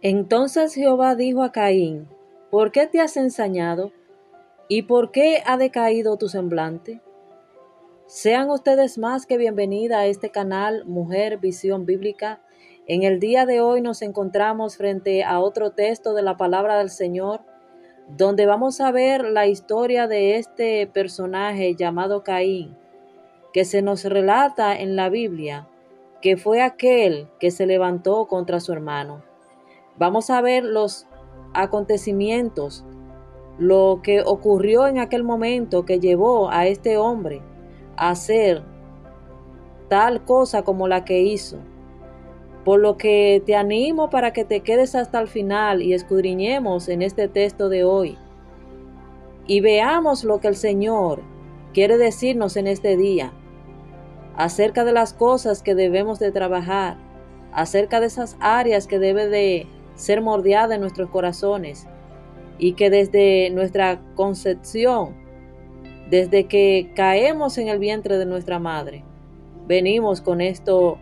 Entonces Jehová dijo a Caín: ¿Por qué te has ensañado? ¿Y por qué ha decaído tu semblante? Sean ustedes más que bienvenida a este canal Mujer Visión Bíblica. En el día de hoy nos encontramos frente a otro texto de la palabra del Señor, donde vamos a ver la historia de este personaje llamado Caín, que se nos relata en la Biblia, que fue aquel que se levantó contra su hermano. Vamos a ver los acontecimientos, lo que ocurrió en aquel momento que llevó a este hombre a hacer tal cosa como la que hizo. Por lo que te animo para que te quedes hasta el final y escudriñemos en este texto de hoy y veamos lo que el Señor quiere decirnos en este día acerca de las cosas que debemos de trabajar, acerca de esas áreas que debe de ser moldeadas en nuestros corazones y que desde nuestra concepción, desde que caemos en el vientre de nuestra madre, venimos con esto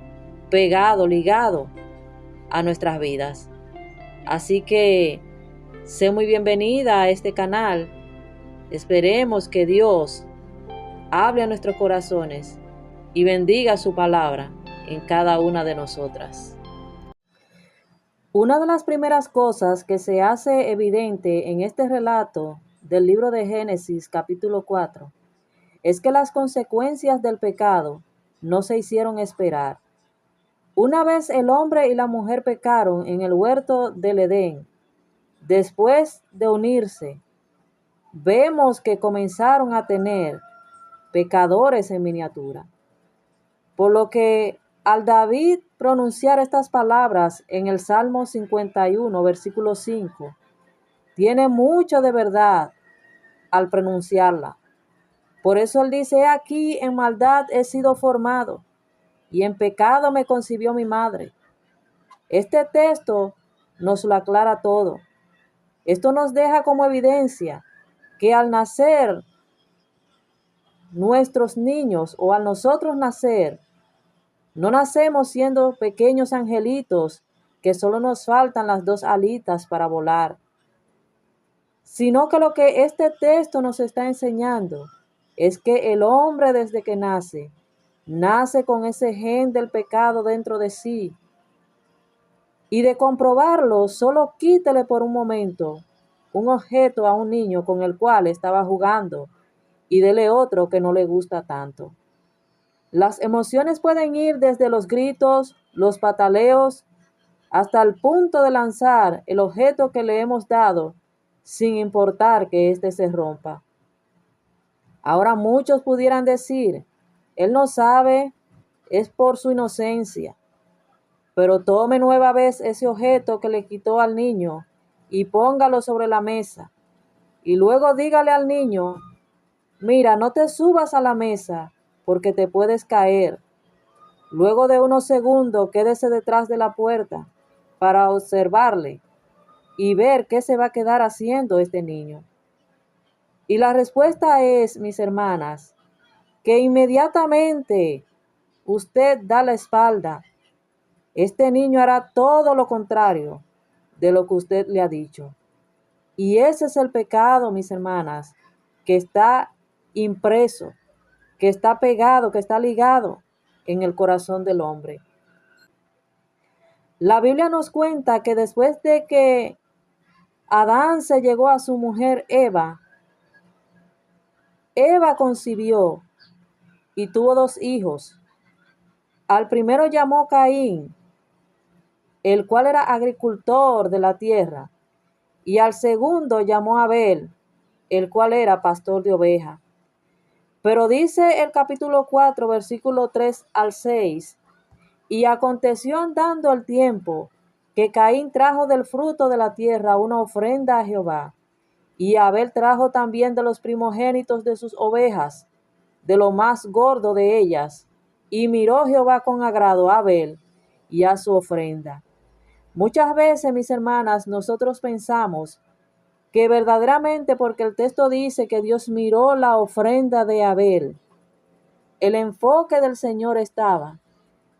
pegado, ligado a nuestras vidas. Así que sé muy bienvenida a este canal. Esperemos que Dios hable a nuestros corazones y bendiga su palabra en cada una de nosotras. Una de las primeras cosas que se hace evidente en este relato del libro de Génesis capítulo 4 es que las consecuencias del pecado no se hicieron esperar. Una vez el hombre y la mujer pecaron en el huerto del Edén, después de unirse, vemos que comenzaron a tener pecadores en miniatura. Por lo que al David pronunciar estas palabras en el Salmo 51, versículo 5, tiene mucho de verdad al pronunciarla. Por eso él dice: aquí en maldad he sido formado, y en pecado me concibió mi madre. Este texto nos lo aclara todo. Esto nos deja como evidencia que al nacer nuestros niños o al nosotros nacer, no nacemos siendo pequeños angelitos que solo nos faltan las dos alitas para volar, sino que lo que este texto nos está enseñando es que el hombre desde que nace con ese gen del pecado dentro de sí. Y de comprobarlo, solo quítele por un momento un objeto a un niño con el cual estaba jugando y dele otro que no le gusta tanto. Las emociones pueden ir desde los gritos, los pataleos, hasta el punto de lanzar el objeto que le hemos dado, sin importar que éste se rompa. Ahora muchos pudieran decir: él no sabe, es por su inocencia. Pero tome nueva vez ese objeto que le quitó al niño y póngalo sobre la mesa. Y luego dígale al niño: mira, no te subas a la mesa porque te puedes caer. Luego de unos segundos, quédese detrás de la puerta para observarle y ver qué se va a quedar haciendo este niño. Y la respuesta es, mis hermanas, que inmediatamente usted da la espalda. Este niño hará todo lo contrario de lo que usted le ha dicho. Y ese es el pecado, mis hermanas, que está impreso, que está pegado, que está ligado en el corazón del hombre. La Biblia nos cuenta que después de que Adán se llegó a su mujer Eva, Eva concibió y tuvo dos hijos. Al primero llamó Caín, el cual era agricultor de la tierra, y al segundo llamó Abel, el cual era pastor de ovejas. Pero dice el capítulo 4, versículo 3 al 6, y aconteció andando el tiempo que Caín trajo del fruto de la tierra una ofrenda a Jehová, y Abel trajo también de los primogénitos de sus ovejas, de lo más gordo de ellas, y miró Jehová con agrado a Abel y a su ofrenda. Muchas veces, mis hermanas, nosotros pensamos que verdaderamente, porque el texto dice que Dios miró la ofrenda de Abel, el enfoque del Señor estaba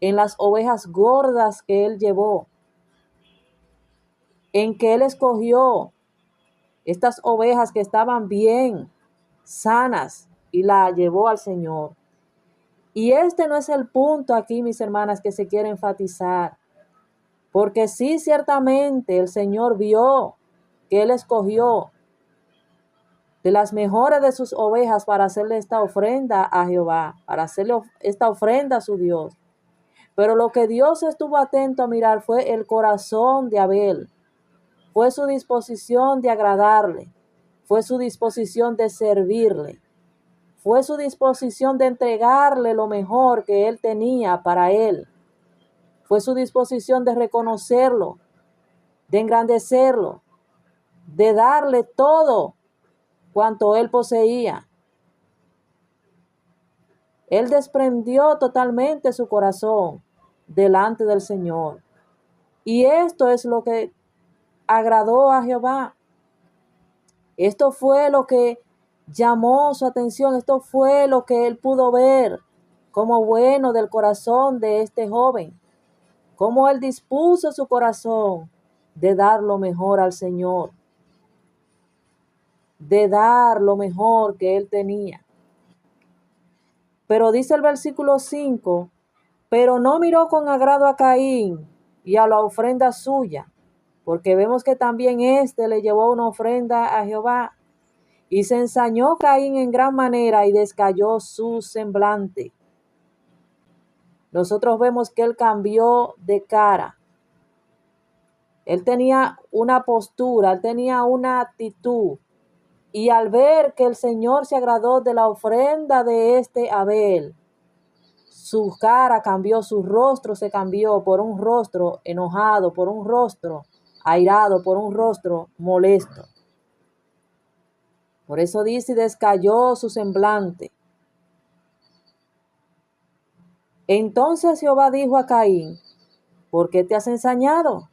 en las ovejas gordas que él llevó. en que él escogió estas ovejas que estaban bien, sanas, y la llevó al Señor. Y este no es el punto aquí, mis hermanas, que se quiere enfatizar. Porque sí, ciertamente el Señor vio que él escogió de las mejores de sus ovejas para hacerle esta ofrenda a Jehová, para hacerle esta ofrenda a su Dios. Pero lo que Dios estuvo atento a mirar fue el corazón de Abel, fue su disposición de agradarle, fue su disposición de servirle, fue su disposición de entregarle lo mejor que él tenía para él, fue su disposición de reconocerlo, de engrandecerlo, de darle todo cuanto él poseía. Él desprendió totalmente su corazón delante del Señor. Y esto es lo que agradó a Jehová. Esto fue lo que llamó su atención. Esto fue lo que él pudo ver como bueno del corazón de este joven. Cómo él dispuso su corazón de dar lo mejor al Señor, de dar lo mejor que él tenía. Pero dice el versículo 5, pero no miró con agrado a Caín y a la ofrenda suya, porque vemos que también éste le llevó una ofrenda a Jehová. Y se ensañó Caín en gran manera y descayó su semblante. Nosotros vemos que él cambió de cara. Él tenía una postura, él tenía una actitud. Y al ver que el Señor se agradó de la ofrenda de este Abel, su cara cambió, su rostro se cambió por un rostro enojado, por un rostro airado, por un rostro molesto. Por eso dice, y descayó su semblante. Entonces Jehová dijo a Caín, ¿por qué te has ensañado?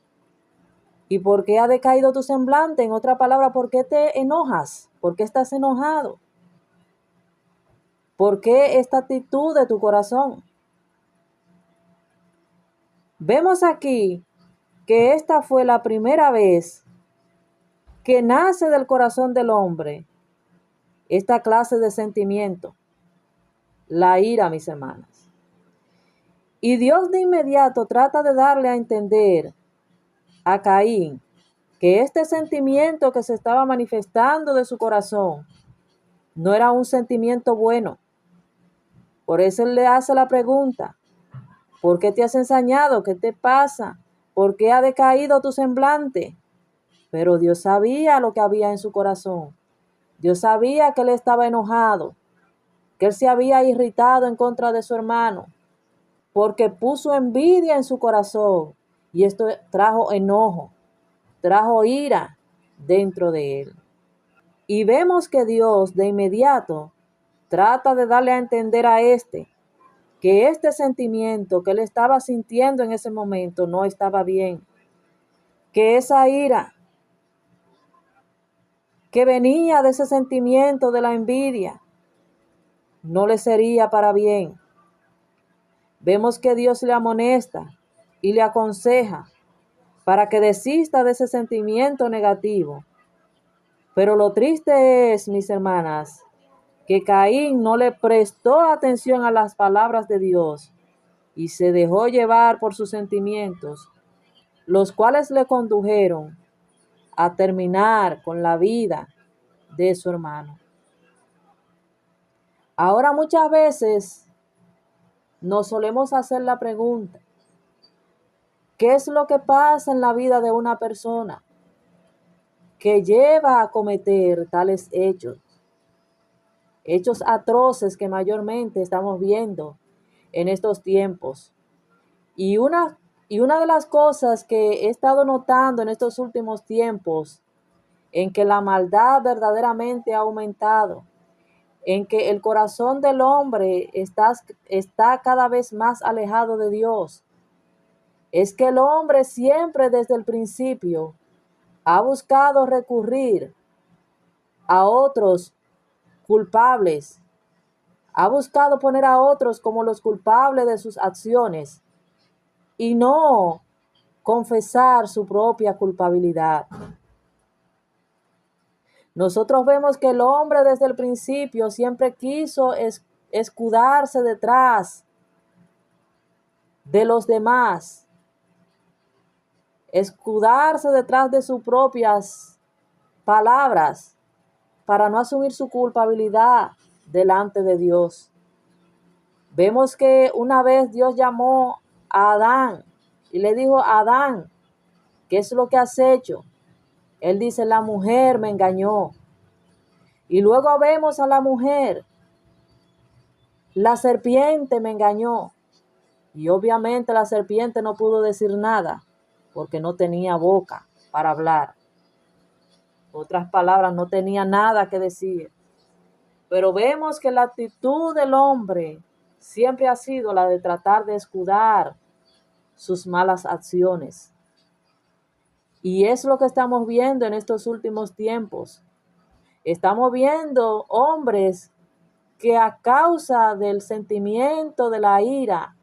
¿Y por qué ha decaído tu semblante? En otra palabra, ¿por qué te enojas? ¿Por qué estás enojado? ¿Por qué esta actitud de tu corazón? Vemos aquí que esta fue la primera vez que nace del corazón del hombre esta clase de sentimiento, la ira, mis hermanas. Y Dios de inmediato trata de darle a entender a Caín que este sentimiento que se estaba manifestando de su corazón no era un sentimiento bueno. Por eso él le hace la pregunta, ¿por qué te has ensañado? ¿Qué te pasa? ¿Por qué ha decaído tu semblante? Pero Dios sabía lo que había en su corazón. Dios sabía que él estaba enojado, que él se había irritado en contra de su hermano, porque puso envidia en su corazón y esto trajo enojo, trajo ira dentro de él. Y vemos que Dios de inmediato trata de darle a entender a que este sentimiento que él estaba sintiendo en ese momento no estaba bien, que esa ira que venía de ese sentimiento de la envidia no le sería para bien. Vemos que Dios le amonesta y le aconseja para que desista de ese sentimiento negativo. Pero lo triste es, mis hermanas, que Caín no le prestó atención a las palabras de Dios y se dejó llevar por sus sentimientos, los cuales le condujeron a terminar con la vida de su hermano. Ahora muchas veces nos solemos hacer la pregunta, ¿qué es lo que pasa en la vida de una persona que lleva a cometer tales hechos? Hechos atroces que mayormente estamos viendo en estos tiempos. Y una de las cosas que he estado notando en estos últimos tiempos, en que la maldad verdaderamente ha aumentado, en que el corazón del hombre está cada vez más alejado de Dios, es que el hombre siempre desde el principio ha buscado recurrir a otros culpables, ha buscado poner a otros como los culpables de sus acciones y no confesar su propia culpabilidad. Nosotros vemos que el hombre desde el principio siempre quiso escudarse detrás de los demás, escudarse detrás de sus propias palabras para no asumir su culpabilidad delante de Dios. Vemos que una vez Dios llamó a Adán y le dijo: Adán, ¿qué es lo que has hecho? Él dice: la mujer me engañó. Y luego vemos a la mujer: la serpiente me engañó. Y obviamente la serpiente no pudo decir nada porque no tenía boca para hablar. Otras palabras, no tenía nada que decir. Pero vemos que la actitud del hombre siempre ha sido la de tratar de escudar sus malas acciones. Y es lo que estamos viendo en estos últimos tiempos. Estamos viendo hombres que a causa del sentimiento de la ira,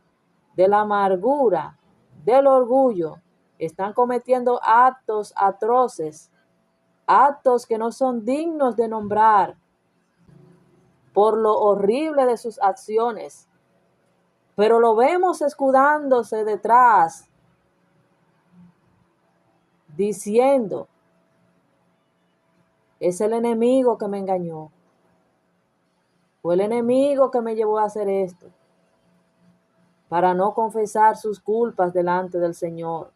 de la amargura, del orgullo, están cometiendo actos atroces, actos que no son dignos de nombrar por lo horrible de sus acciones. Pero lo vemos escudándose detrás, diciendo: es el enemigo que me engañó, fue el enemigo que me llevó a hacer esto, para no confesar sus culpas delante del Señor.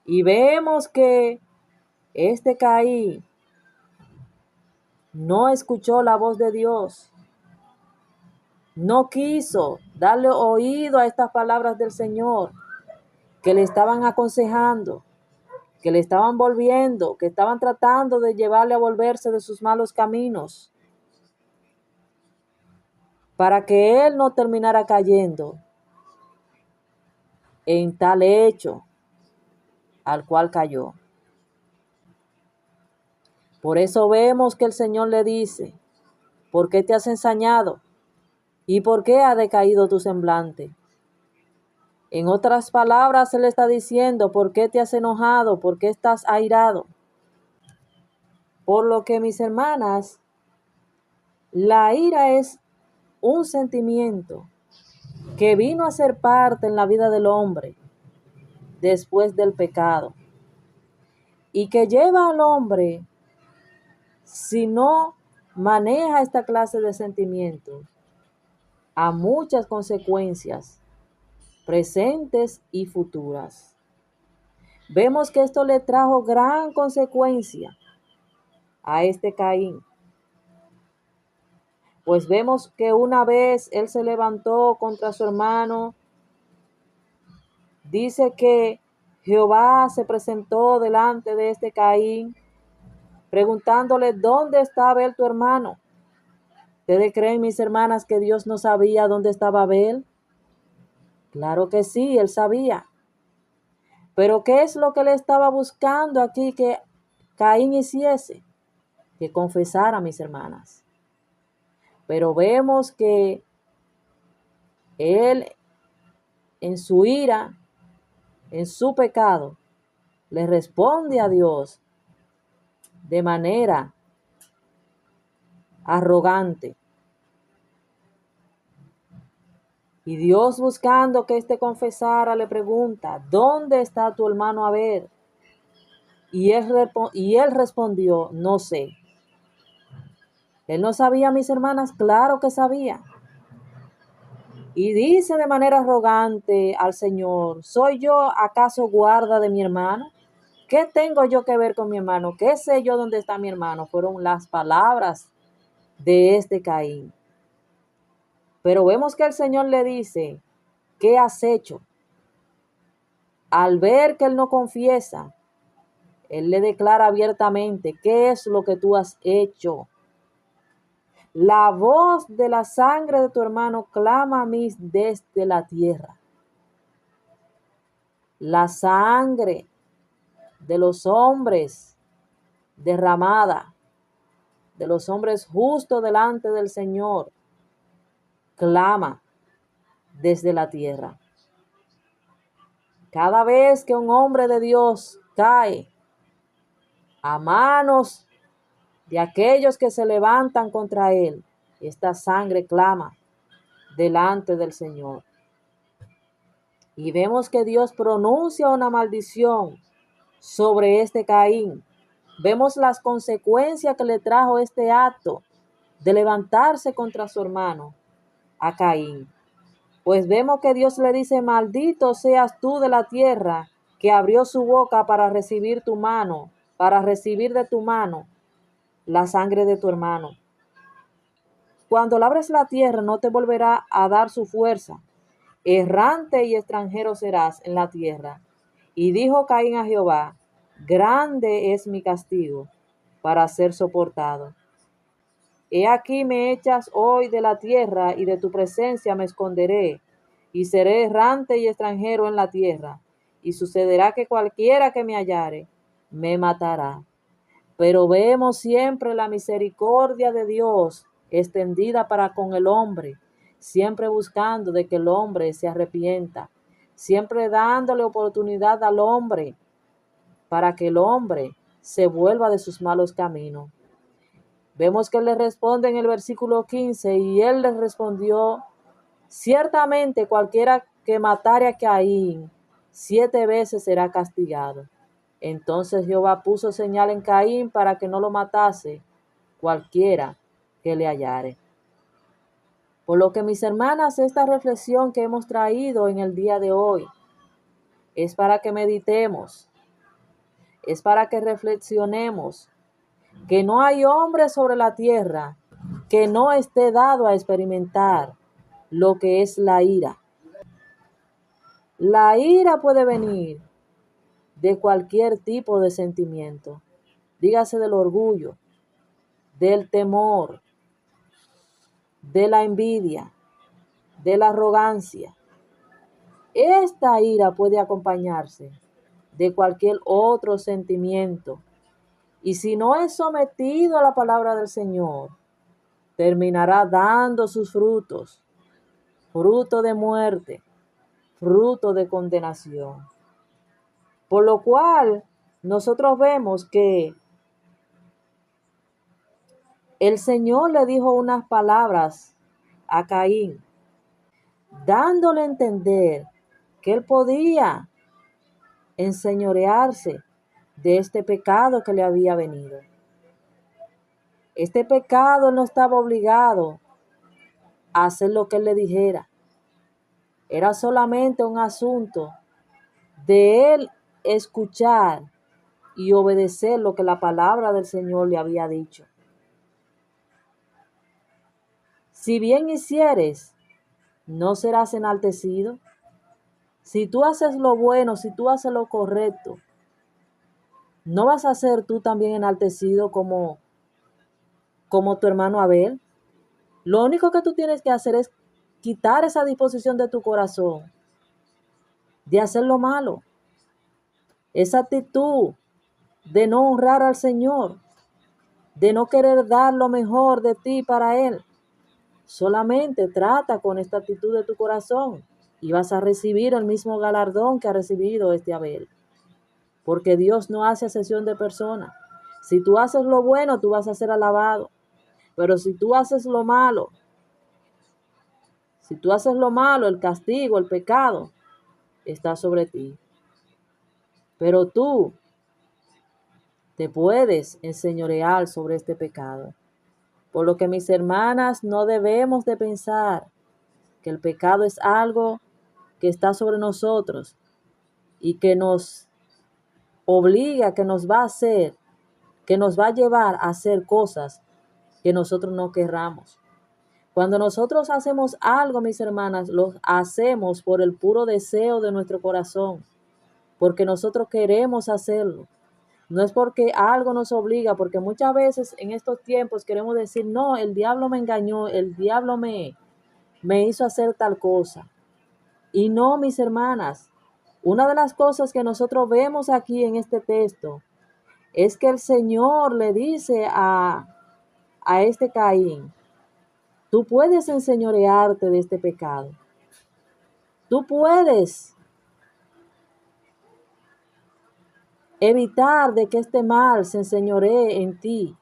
Y vemos que este Caín no escuchó la voz de Dios, no quiso darle oído a estas palabras del Señor que le estaban aconsejando, que le estaban volviendo, que estaban tratando de llevarle a volverse de sus malos caminos, para que él no terminara cayendo en tal hecho al cual cayó. Por eso vemos que el Señor le dice: ¿por qué te has ensañado? ¿Y por qué ha decaído tu semblante? En otras palabras, Él está diciendo: ¿por qué te has enojado? ¿Por qué estás airado? Por lo que, mis hermanas, la ira es un sentimiento que vino a ser parte en la vida del hombre después del pecado y que lleva al hombre, si no maneja esta clase de sentimientos, a muchas consecuencias presentes y futuras. Vemos que esto le trajo gran consecuencia a este Caín, pues vemos que una vez él se levantó contra su hermano. Dice que Jehová se presentó delante de este Caín, preguntándole: ¿dónde está Abel tu hermano? ¿Ustedes creen, mis hermanas, que Dios no sabía dónde estaba Abel? Claro que sí, él sabía. Pero ¿qué es lo que le estaba buscando aquí que Caín hiciese? Que confesara, mis hermanas. Pero vemos que él, en su ira, en su pecado, le responde a Dios de manera arrogante. Y Dios, buscando que éste confesara, le pregunta: ¿dónde está tu hermano Abel? Y él respondió: no sé. Él no sabía, mis hermanas, claro que sabía. Y dice de manera arrogante al Señor: ¿soy yo acaso guarda de mi hermano? ¿Qué tengo yo que ver con mi hermano? ¿Qué sé yo dónde está mi hermano? Fueron las palabras de este Caín. Pero vemos que el Señor le dice: ¿qué has hecho? Al ver que él no confiesa, él le declara abiertamente: ¿qué es lo que tú has hecho? La voz de la sangre de tu hermano clama a mí desde la tierra. La sangre de los hombres derramada, de los hombres justos delante del Señor, clama desde la tierra. Cada vez que un hombre de Dios cae a manos de aquellos que se levantan contra él, esta sangre clama delante del Señor. Y vemos que Dios pronuncia una maldición sobre este Caín. Vemos las consecuencias que le trajo este acto de levantarse contra su hermano, a Caín. Pues vemos que Dios le dice: maldito seas tú de la tierra, que abrió su boca para recibir tu mano, para recibir de tu mano la sangre de tu hermano. Cuando labres la tierra, no te volverá a dar su fuerza. Errante y extranjero serás en la tierra. Y dijo Caín a Jehová: grande es mi castigo para ser soportado. He aquí me echas hoy de la tierra, y de tu presencia me esconderé, y seré errante y extranjero en la tierra. Y sucederá que cualquiera que me hallare me matará. Pero vemos siempre la misericordia de Dios extendida para con el hombre, siempre buscando de que el hombre se arrepienta, siempre dándole oportunidad al hombre para que el hombre se vuelva de sus malos caminos. Vemos que él le responde en el versículo 15, y él le respondió: ciertamente cualquiera que matare a Caín 7 veces será castigado. Entonces Jehová puso señal en Caín para que no lo matase cualquiera que le hallare. Por lo que, mis hermanas, esta reflexión que hemos traído en el día de hoy es para que meditemos, es para que reflexionemos que no hay hombre sobre la tierra que no esté dado a experimentar lo que es la ira. La ira puede venir de cualquier tipo de sentimiento, dígase del orgullo, del temor, de la envidia, de la arrogancia. Esta ira puede acompañarse de cualquier otro sentimiento, y si no es sometido a la palabra del Señor, terminará dando sus frutos, fruto de muerte, fruto de condenación. Por lo cual, nosotros vemos que el Señor le dijo unas palabras a Caín, dándole a entender que él podía enseñorearse de este pecado que le había venido. Este pecado no estaba obligado a hacer lo que él le dijera. Era solamente un asunto de él escuchar y obedecer lo que la palabra del Señor le había dicho. Si bien hicieres, no serás enaltecido. Si tú haces lo bueno, si tú haces lo correcto, ¿no vas a ser tú también enaltecido como tu hermano Abel? Lo único que tú tienes que hacer es quitar esa disposición de tu corazón de hacer lo malo, esa actitud de no honrar al Señor, de no querer dar lo mejor de ti para Él. Solamente trata con esta actitud de tu corazón y vas a recibir el mismo galardón que ha recibido este Abel. Porque Dios no hace acepción de personas. Si tú haces lo bueno, tú vas a ser alabado. Pero si tú haces lo malo, el castigo, el pecado, está sobre ti. Pero tú te puedes enseñorear sobre este pecado. Por lo que, mis hermanas, no debemos de pensar que el pecado es algo que está sobre nosotros y que nos obliga, que nos va a hacer, que nos va a llevar a hacer cosas que nosotros no querramos. Cuando nosotros hacemos algo, mis hermanas, lo hacemos por el puro deseo de nuestro corazón, porque nosotros queremos hacerlo. No es porque algo nos obliga, porque muchas veces en estos tiempos queremos decir: no, el diablo me engañó, el diablo me hizo hacer tal cosa. Y no, mis hermanas, una de las cosas que nosotros vemos aquí en este texto es que el Señor le dice a este Caín: tú puedes enseñorearte de este pecado. Tú puedes evitar de que este mal se enseñoree en ti,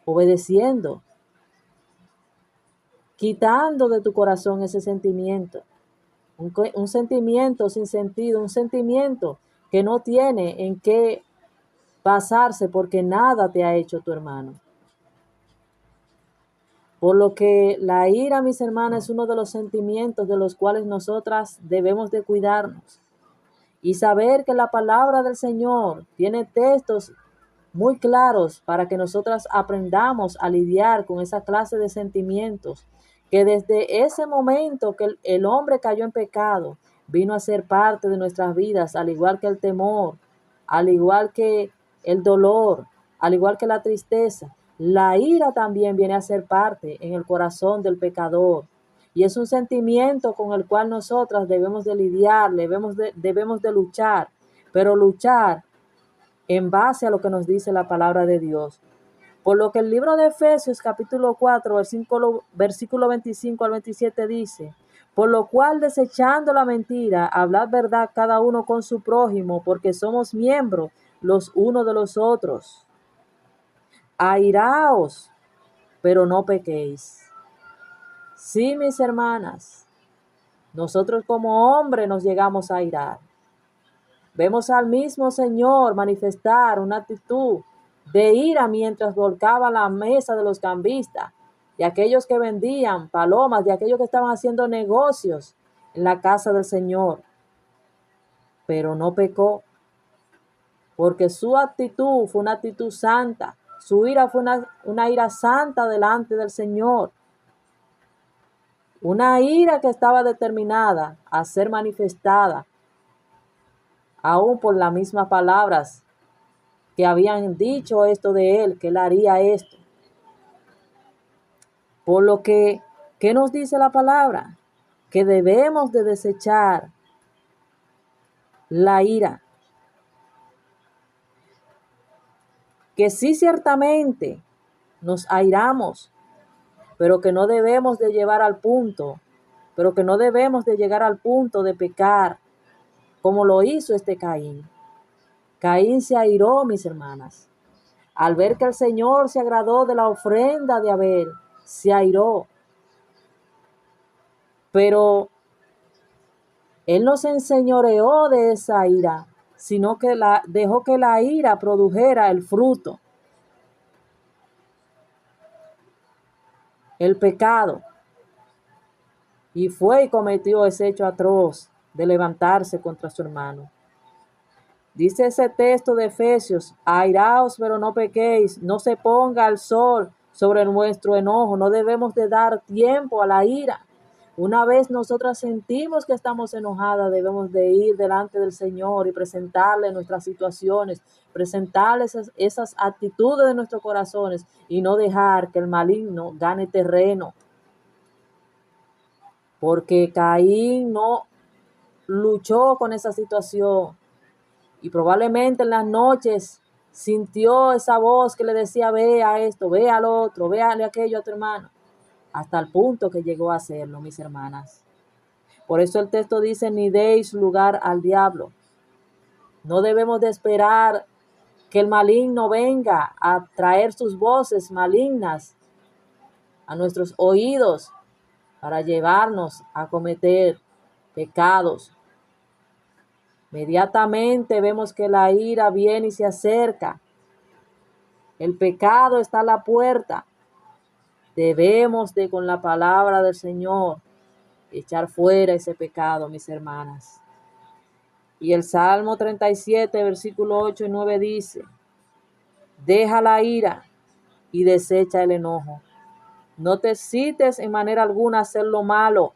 obedeciendo, quitando de tu corazón ese sentimiento, un sentimiento sin sentido, un sentimiento que no tiene en qué basarse porque nada te ha hecho tu hermano. Por lo que la ira, mis hermanas, es uno de los sentimientos de los cuales nosotras debemos de cuidarnos y saber que la palabra del Señor tiene textos muy claros para que nosotras aprendamos a lidiar con esa clase de sentimientos que desde ese momento que el hombre cayó en pecado, vino a ser parte de nuestras vidas, al igual que el temor, al igual que el dolor, al igual que la tristeza. La ira también viene a ser parte en el corazón del pecador. Y es un sentimiento con el cual nosotras debemos de lidiar, debemos de luchar, pero luchar en base a lo que nos dice la palabra de Dios. Por lo que el libro de Efesios capítulo 4, versículo 25 al 27 dice: por lo cual, desechando la mentira, hablad verdad cada uno con su prójimo, porque somos miembros los unos de los otros. Airaos, pero no pequéis. Sí, mis hermanas, nosotros como hombres nos llegamos a airar. Vemos al mismo Señor manifestar una actitud de ira mientras volcaba la mesa de los cambistas, de aquellos que vendían palomas, de aquellos que estaban haciendo negocios en la casa del Señor. Pero no pecó, porque su actitud fue una actitud santa. Su ira fue una ira santa delante del Señor. Una ira que estaba determinada a ser manifestada, aún por las mismas palabras que habían dicho esto de él, que él haría esto. Por lo que, ¿qué nos dice la palabra? Que debemos de desechar la ira. Que sí, ciertamente nos airamos, pero que no debemos de llevar al punto, pero que no debemos de llegar al punto de pecar, como lo hizo este Caín. Caín se airó, mis hermanas. Al ver que el Señor se agradó de la ofrenda de Abel, se airó. Pero él no se enseñoreó de esa ira, sino que dejó que la ira produjera el fruto, el pecado. Y fue y cometió ese hecho atroz de levantarse contra su hermano. Dice ese texto de Efesios: airaos, pero no pequéis, no se ponga el sol sobre nuestro enojo, no debemos de dar tiempo a la ira. Una vez nosotras sentimos que estamos enojadas, debemos de ir delante del Señor y presentarle nuestras situaciones, presentarle esas actitudes de nuestros corazones y no dejar que el maligno gane terreno. Porque Caín no luchó con esa situación y probablemente en las noches sintió esa voz que le decía: ve a esto, ve al otro, ve a aquello a tu hermano, hasta el punto que llegó a hacerlo, mis hermanas. Por eso el texto dice: ni deis lugar al diablo. No debemos de esperar que el maligno venga a traer sus voces malignas a nuestros oídos para llevarnos a cometer pecados. Inmediatamente vemos que la ira viene y se acerca. El pecado está a la puerta. Debemos de, con la palabra del Señor, echar fuera ese pecado, mis hermanas. Y el Salmo 37, versículo 8 y 9 dice: deja la ira y desecha el enojo. No te excites en manera alguna a hacer lo malo.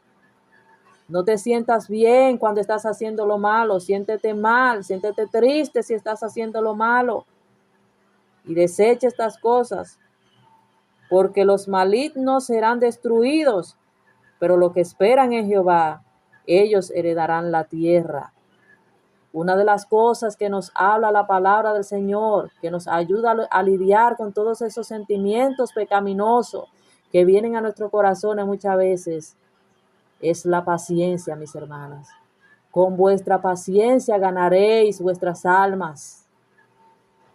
No te sientas bien cuando estás haciendo lo malo. Siéntete mal, siéntete triste si estás haciendo lo malo. Y desecha estas cosas, porque los malignos serán destruidos, pero los que esperan en Jehová, ellos heredarán la tierra. Una de las cosas que nos habla la palabra del Señor, que nos ayuda a lidiar con todos esos sentimientos pecaminosos que vienen a nuestros corazones muchas veces, es la paciencia, mis hermanas. Con vuestra paciencia ganaréis vuestras almas.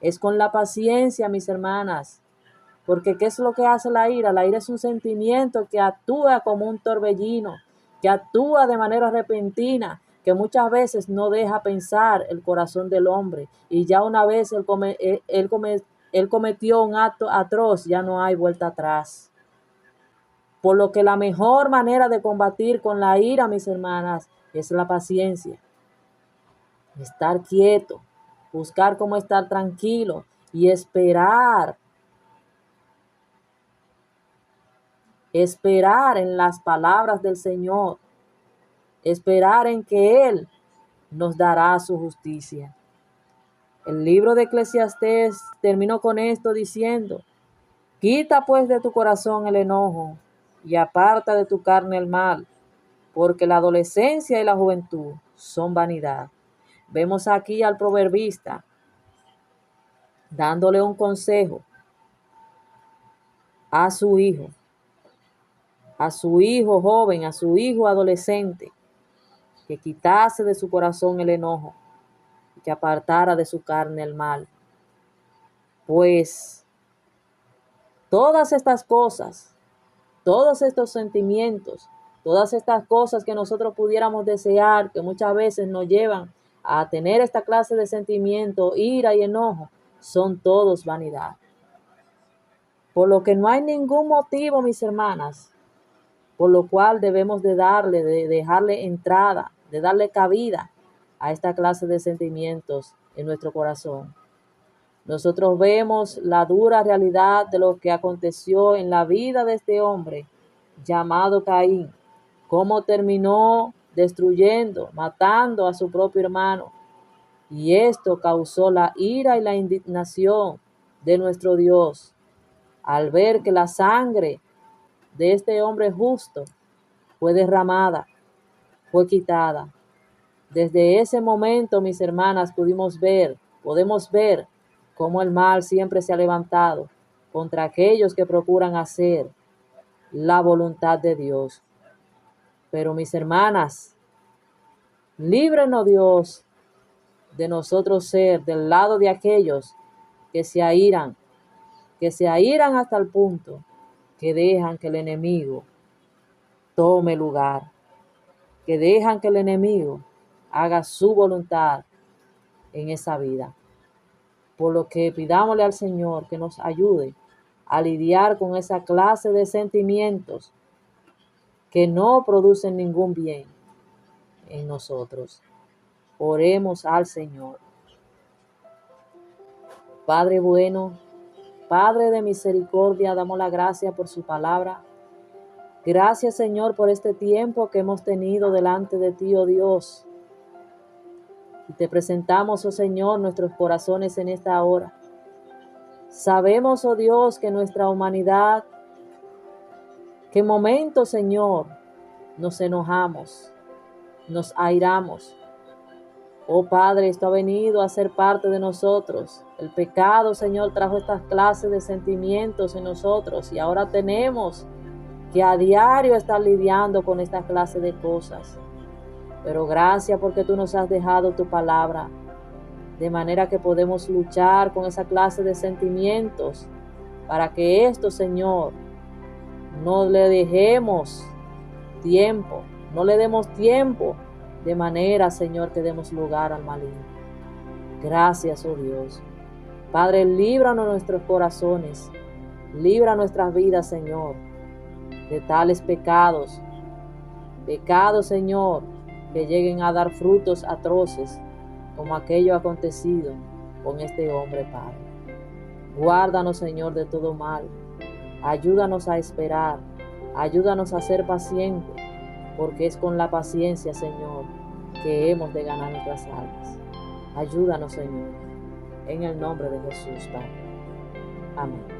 Es con la paciencia, mis hermanas, porque ¿qué es lo que hace la ira? La ira es un sentimiento que actúa como un torbellino, que actúa de manera repentina, que muchas veces no deja pensar el corazón del hombre. Y ya una vez él cometió un acto atroz, ya no hay vuelta atrás. Por lo que la mejor manera de combatir con la ira, mis hermanas, es la paciencia. Estar quieto, buscar cómo estar tranquilo y esperar en las palabras del Señor, esperar en que Él nos dará su justicia. El libro de Eclesiastés terminó con esto diciendo: quita pues de tu corazón el enojo y aparta de tu carne el mal, porque la adolescencia y la juventud son vanidad. Vemos aquí al proverbista dándole un consejo a su hijo joven, a su hijo adolescente, que quitase de su corazón el enojo y que apartara de su carne el mal. Pues todas estas cosas, todos estos sentimientos, todas estas cosas que nosotros pudiéramos desear, que muchas veces nos llevan a tener esta clase de sentimiento, ira y enojo, son todos vanidad. Por lo que no hay ningún motivo, mis hermanas, por lo cual debemos de dejarle entrada, de darle cabida a esta clase de sentimientos en nuestro corazón. Nosotros vemos la dura realidad de lo que aconteció en la vida de este hombre llamado Caín, cómo terminó destruyendo, matando a su propio hermano. Y esto causó la ira y la indignación de nuestro Dios al ver que la sangre de este hombre justo fue derramada, fue quitada. Desde ese momento, mis hermanas, podemos ver cómo el mal siempre se ha levantado contra aquellos que procuran hacer la voluntad de Dios. Pero mis hermanas, líbrenos Dios de nosotros ser del lado de aquellos que se airan hasta el punto que dejan que el enemigo tome lugar, que dejan que el enemigo haga su voluntad en esa vida. Por lo que pidámosle al Señor que nos ayude a lidiar con esa clase de sentimientos que no producen ningún bien en nosotros. Oremos al Señor. Padre bueno, Padre de misericordia, damos la gracia por su palabra. Gracias, Señor, por este tiempo que hemos tenido delante de ti, oh Dios. Y te presentamos, oh Señor, nuestros corazones en esta hora. Sabemos, oh Dios, que nuestra humanidad, que en momentos, Señor, nos enojamos, nos airamos. Oh Padre, esto ha venido a ser parte de nosotros. El pecado, Señor, trajo estas clases de sentimientos en nosotros y ahora tenemos que a diario estar lidiando con esta clase de cosas. Pero gracias porque tú nos has dejado tu palabra, de manera que podemos luchar con esa clase de sentimientos para que esto, Señor, no le dejemos tiempo, no le demos tiempo, de manera, Señor, que demos lugar al maligno. Gracias, oh Dios. Padre, líbranos nuestros corazones, libra nuestras vidas, Señor, de tales pecados, Señor, que lleguen a dar frutos atroces, como aquello acontecido con este hombre, Padre. Guárdanos, Señor, de todo mal. Ayúdanos a esperar, ayúdanos a ser pacientes, porque es con la paciencia, Señor, que hemos de ganar nuestras almas. Ayúdanos, Señor, en el nombre de Jesús, Padre. Amén.